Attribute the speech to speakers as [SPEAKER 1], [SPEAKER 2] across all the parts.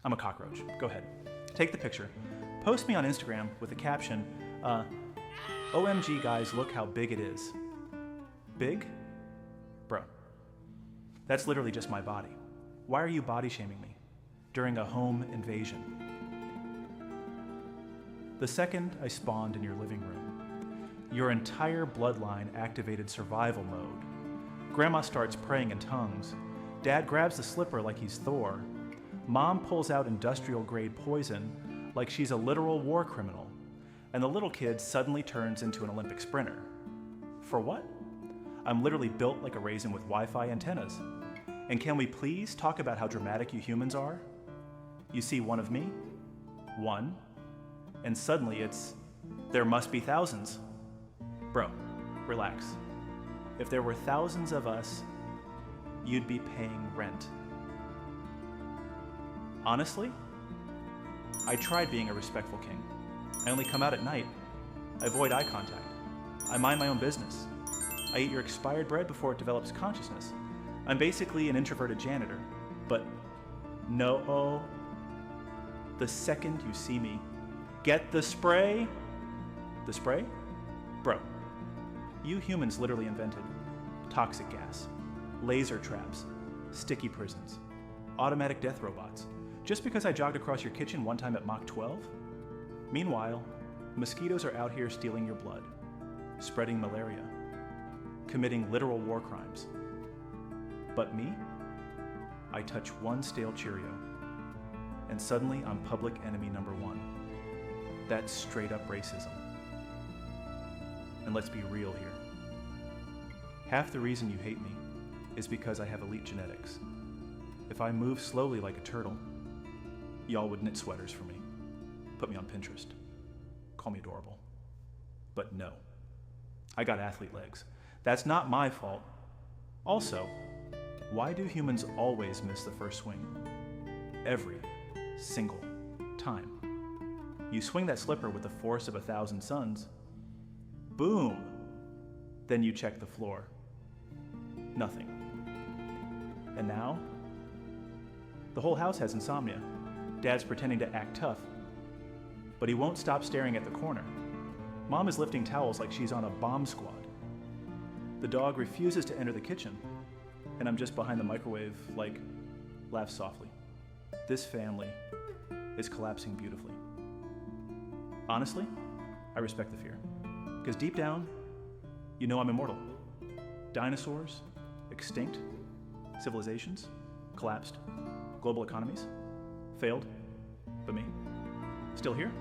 [SPEAKER 1] I'm a cockroach. Go ahead. Take the picture. Post me on Instagram with the caption, OMG guys, look how big it is. Big? Bro, that's literally just my body. Why are you body shaming me during a home invasion? The second I spawned in your living room, your entire bloodline activated survival mode. Grandma starts praying in tongues. Dad grabs the slipper like he's Thor. Mom pulls out industrial-grade poison like she's a literal war criminal. And the little kid suddenly turns into an Olympic sprinter. For what? I'm literally built like a raisin with Wi-Fi antennas. And can we please talk about how dramatic you humans are? You see one of me, one, and suddenly it's, there must be thousands. Bro, relax. If there were thousands of us, you'd be paying rent. Honestly, I tried being a respectful king. I only come out at night. I avoid eye contact. I mind my own business. I eat your expired bread before it develops consciousness. I'm basically an introverted janitor. But no, the second you see me, get the spray. The spray? Bro, you humans literally invented toxic gas, laser traps, sticky prisons, automatic death robots, just because I jogged across your kitchen one time at Mach 12? Meanwhile, mosquitoes are out here stealing your blood, spreading malaria, committing literal war crimes. But me? I touch one stale Cheerio, and suddenly I'm public enemy number one. That's straight up racism. And let's be real here. Half the reason you hate me is because I have elite genetics. If I move slowly like a turtle, y'all would knit sweaters for me. Put me on Pinterest. Call me adorable. But no, I got athlete legs. That's not my fault. Also, why do humans always miss the first swing? Every single time. You swing that slipper with the force of 1,000 suns, boom, then you check the floor. Nothing. And now, the whole house has insomnia. Dad's pretending to act tough, but he won't stop staring at the corner. Mom is lifting towels like she's on a bomb squad. The dog refuses to enter the kitchen, and I'm just behind the microwave, like, laugh softly. This family is collapsing beautifully. Honestly, I respect the fear, because deep down, you know I'm immortal. Dinosaurs, extinct, civilizations, collapsed, global economies, failed, but me. Still here,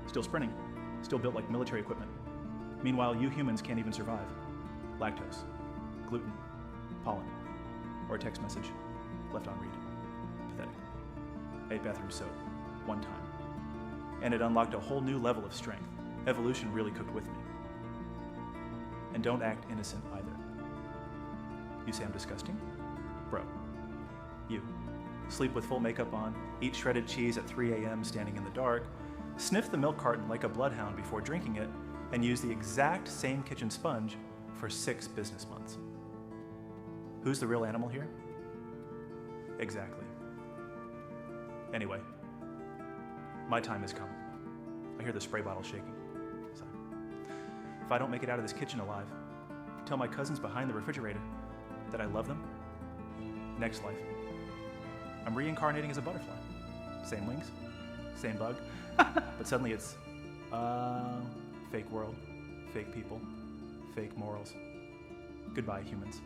[SPEAKER 1] still sprinting, still built like military equipment. Meanwhile, you humans can't even survive. Lactose, gluten, pollen, or a text message left on read. Pathetic. I ate bathroom soap one time, and it unlocked a whole new level of strength. Evolution really cooked with me. And don't act innocent either. You say I'm disgusting? Bro, you sleep with full makeup on, eat shredded cheese at 3 a.m. standing in the dark, sniff the milk carton like a bloodhound before drinking it, and use the exact same kitchen sponge for 6 business months. Who's the real animal here? Exactly. Anyway, my time has come. I hear the spray bottle shaking. So, if I don't make it out of this kitchen alive, tell my cousins behind the refrigerator that I love them. Next life, I'm reincarnating as a butterfly. Same wings, same bug, but suddenly it's, fake world, fake people, fake morals. Goodbye, humans.